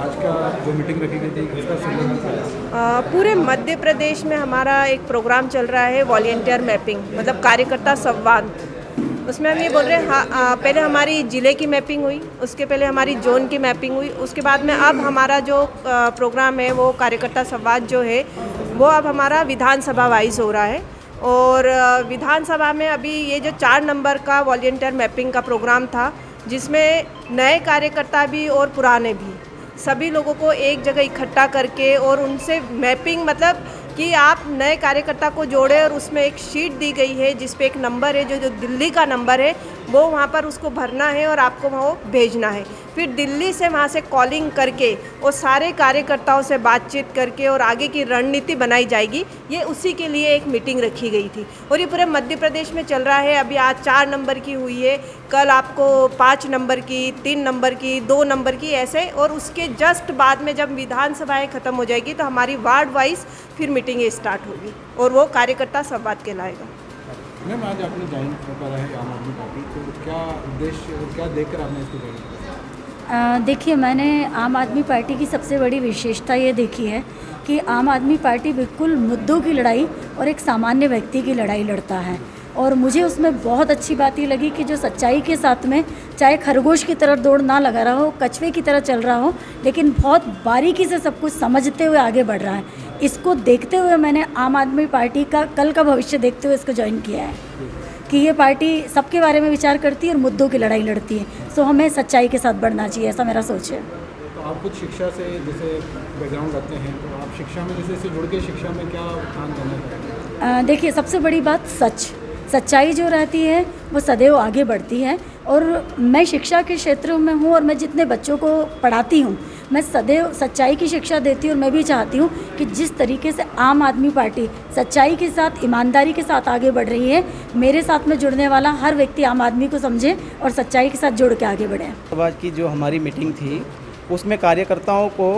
आज का जो मीटिंग रखी गई थी उसका संबंध क्या है? पूरे मध्य प्रदेश में हमारा एक प्रोग्राम चल रहा है वॉलंटियर मैपिंग, मतलब कार्यकर्ता संवाद। उसमें हम ये बोल रहे हैं, पहले हमारी ज़िले की मैपिंग हुई, उसके पहले हमारी जोन की मैपिंग हुई, उसके बाद में अब हमारा जो प्रोग्राम है वो कार्यकर्ता संवाद जो है वो अब हमारा विधानसभा वाइज हो रहा है। और विधानसभा में अभी ये जो 4 नंबर का वॉलंटियर मैपिंग का प्रोग्राम था, जिसमें नए कार्यकर्ता भी और पुराने भी सभी लोगों को एक जगह इकट्ठा करके और उनसे मैपिंग, मतलब कि आप नए कार्यकर्ता को जोड़े और उसमें एक शीट दी गई है जिस पे एक नंबर है जो दिल्ली का नंबर है, वो वहाँ पर उसको भरना है और आपको वो भेजना है। फिर दिल्ली से वहाँ से कॉलिंग करके और सारे कार्यकर्ताओं से बातचीत करके और आगे की रणनीति बनाई जाएगी। ये उसी के लिए एक मीटिंग रखी गई थी और ये पूरे मध्य प्रदेश में चल रहा है। अभी आज 4 नंबर की हुई है, कल आपको 5 नंबर की, 3 नंबर की, 2 नंबर की, ऐसे। और उसके जस्ट बाद में जब विधानसभाएं ख़त्म हो जाएगी तो हमारी वार्ड वाइज फिर मीटिंगें स्टार्ट होगी और वो कार्यकर्ता संवाद कहलाएगा। मैम, आज आपने ज्वाइन करा है आम आदमी पार्टी, तो क्या उद्देश्य और क्या देखकर आपने इसको ज्वाइन किया? देखिए, मैंने आम आदमी पार्टी की सबसे बड़ी विशेषता ये देखी है कि आम आदमी पार्टी बिल्कुल मुद्दों की लड़ाई और एक सामान्य व्यक्ति की लड़ाई लड़ता है। और मुझे उसमें बहुत अच्छी बात ये लगी कि जो सच्चाई के साथ में, चाहे खरगोश की तरह दौड़ ना लगा रहा हो, कछुए की तरह चल रहा हो, लेकिन बहुत बारीकी से सब कुछ समझते हुए आगे बढ़ रहा है। इसको देखते हुए मैंने आम आदमी पार्टी का कल का भविष्य देखते हुए इसको ज्वाइन किया है कि ये पार्टी सबके बारे में विचार करती है और मुद्दों की लड़ाई लड़ती है। सो हमें सच्चाई के साथ बढ़ना चाहिए, ऐसा मेरा सोच है। तो आप कुछ शिक्षा से जैसे बैकग्राउंड रखते हैं, तो आप शिक्षा में जैसे जुड़ के शिक्षा में क्या काम करना चाहेंगे? देखिए, सबसे बड़ी बात सच्चाई जो रहती है वो सदैव आगे बढ़ती है। और मैं शिक्षा के क्षेत्र में हूँ और मैं जितने बच्चों को पढ़ाती हूँ, मैं सदैव सच्चाई की शिक्षा देती हूँ। और मैं भी चाहती हूँ कि जिस तरीके से आम आदमी पार्टी सच्चाई के साथ, ईमानदारी के साथ आगे बढ़ रही है, मेरे साथ में जुड़ने वाला हर व्यक्ति आम आदमी को समझे और सच्चाई के साथ जुड़ के आगे बढ़े। आज की जो हमारी मीटिंग थी उसमें कार्यकर्ताओं को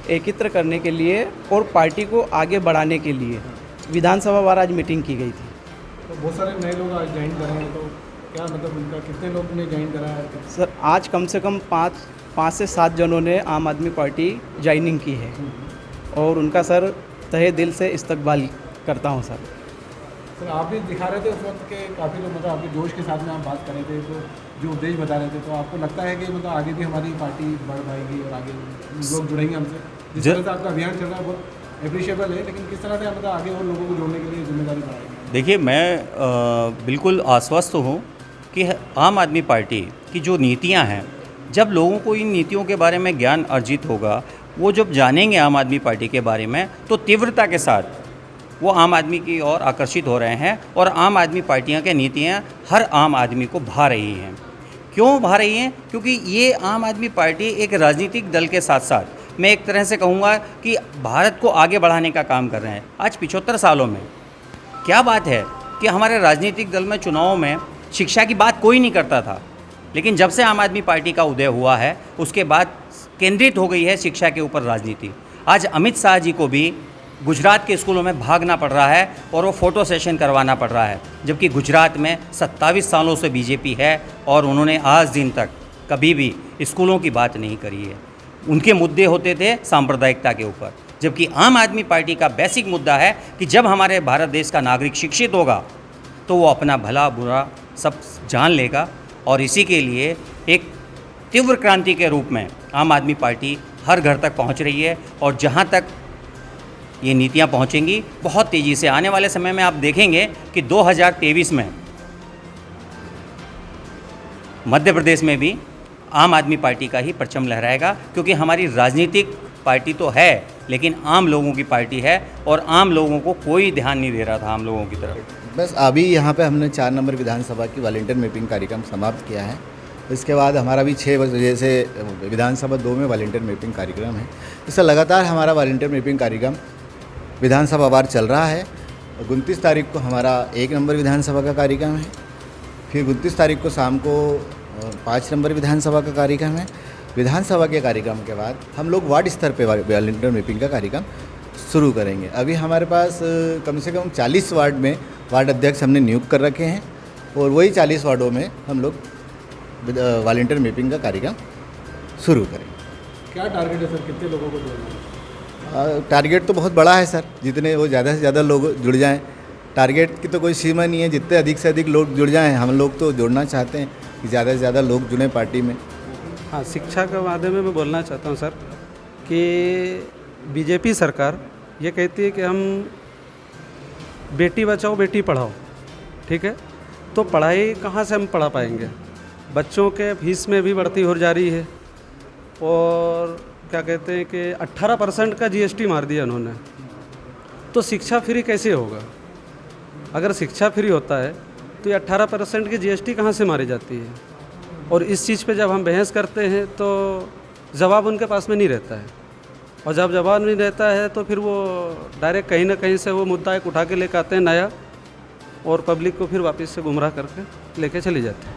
एकत्र करने के लिए और पार्टी को आगे बढ़ाने के लिए विधानसभा वार आज मीटिंग की गई थी। तो बहुत सारे नए लोग आज ज्वाइन कर रहे हैं, तो क्या मतलब उनका कितने लोग ने ज्वाइन करा है? सर, आज कम से कम 5 से 7 जनों ने आम आदमी पार्टी ज्वाइनिंग की है और उनका सर तहे दिल से इस्तकबाल करता हूं सर। सर, आप भी दिखा रहे थे उस वक्त के काफ़ी लोग, मतलब आपके जोश के साथ में आप बात कर रहे थे, तो जो उद्देश्य बता रहे थे, तो आपको लगता है कि मतलब आगे भी हमारी पार्टी बढ़ पाएगी और आगे लोग जुड़ेंगे हमसे? जिस तरह से आपका अभियान चल रहा है बहुत एप्रिशिएबल है, लेकिन किस तरह से मतलब आगे और लोगों को जोड़ने के लिए जिम्मेदारी बढ़ाएगी? देखिए, मैं बिल्कुल आश्वस्त हूँ कि आम आदमी पार्टी की जो नीतियाँ हैं, जब लोगों को इन नीतियों के बारे में ज्ञान अर्जित होगा, वो जब जानेंगे आम आदमी पार्टी के बारे में, तो तीव्रता के साथ वो आम आदमी की ओर आकर्षित हो रहे हैं। और आम आदमी पार्टियाँ की नीतियाँ हर आम आदमी को भा रही हैं। क्यों भा रही हैं? क्योंकि ये आम आदमी पार्टी एक राजनीतिक दल के साथ साथ, मैं एक तरह से कहूँगा कि भारत को आगे बढ़ाने का काम कर रहे हैं। आज 75 सालों में क्या बात है कि हमारे राजनीतिक दल में चुनावों में शिक्षा की बात कोई नहीं करता था, लेकिन जब से आम आदमी पार्टी का उदय हुआ है उसके बाद केंद्रित हो गई है शिक्षा के ऊपर राजनीति। आज अमित शाह जी को भी गुजरात के स्कूलों में भागना पड़ रहा है और वो फ़ोटो सेशन करवाना पड़ रहा है, जबकि गुजरात में 27 सालों से बीजेपी है और उन्होंने आज दिन तक कभी भी स्कूलों की बात नहीं करी है। उनके मुद्दे होते थे सांप्रदायिकता के ऊपर, जबकि आम आदमी पार्टी का बेसिक मुद्दा है कि जब हमारे भारत देश का नागरिक शिक्षित होगा तो वो अपना भला बुरा सब जान लेगा। और इसी के लिए एक तीव्र क्रांति के रूप में आम आदमी पार्टी हर घर तक पहुंच रही है। और जहां तक ये नीतियां पहुंचेंगी, बहुत तेज़ी से आने वाले समय में आप देखेंगे कि 2023 में मध्य प्रदेश में भी आम आदमी पार्टी का ही परचम लहराएगा, क्योंकि हमारी राजनीतिक पार्टी तो है लेकिन आम लोगों की पार्टी है और आम लोगों को कोई ध्यान नहीं दे रहा था आम लोगों की तरफ। बस अभी यहाँ पे हमने 4 नंबर विधानसभा की वॉलंटियर मैपिंग कार्यक्रम समाप्त किया है। इसके बाद हमारा भी 6 बजे से विधानसभा 2 में वॉलंटियर मैपिंग कार्यक्रम है। इससे लगातार हमारा वॉलंटियर मैपिंग कार्यक्रम विधानसभा वार चल रहा है। 29 तारीख को हमारा 1 नंबर विधानसभा का कार्यक्रम है, फिर 29 तारीख को शाम को 5 नंबर विधानसभा का कार्यक्रम है। विधानसभा के कार्यक्रम के बाद हम लोग वार्ड स्तर पे वॉलंटियर मैपिंग का कार्यक्रम शुरू करेंगे। अभी हमारे पास कम से कम 40 वार्ड में वार्ड अध्यक्ष हमने नियुक्त कर रखे हैं और वही 40 वार्डों में हम लोग वॉलंटियर मैपिंग का कार्यक्रम शुरू करेंगे। क्या टारगेट है सर, कितने लोगों को जोड़ना है? टारगेट तो बहुत बड़ा है सर, जितने वो ज़्यादा से ज़्यादा लोग जुड़ जाएं। टारगेट की तो कोई सीमा नहीं है, जितने अधिक से अधिक लोग जुड़ जाएं। हम लोग तो जोड़ना चाहते हैं कि ज़्यादा से ज़्यादा लोग जुड़ें पार्टी में। हाँ, शिक्षा के बारे में मैं बोलना चाहता हूँ सर कि बीजेपी सरकार ये कहती है कि हम बेटी बचाओ बेटी पढ़ाओ, ठीक है, तो पढ़ाई कहाँ से हम पढ़ा पाएंगे? बच्चों के फीस में भी बढ़ती हो जा रही है और क्या कहते हैं कि 18% का जीएसटी मार दिया उन्होंने, तो शिक्षा फ्री कैसे होगा? अगर शिक्षा फ्री होता है तो ये 18% की जीएसटी कहाँ से मारी जाती है? और इस चीज़ पे जब हम बहस करते हैं तो जवाब उनके पास में नहीं रहता है, और जब जवाब नहीं रहता है तो फिर वो डायरेक्ट कहीं ना कहीं से वो मुद्दा एक उठा के लेकर आते हैं नया, और पब्लिक को फिर वापस से गुमराह करके लेके चले जाते हैं।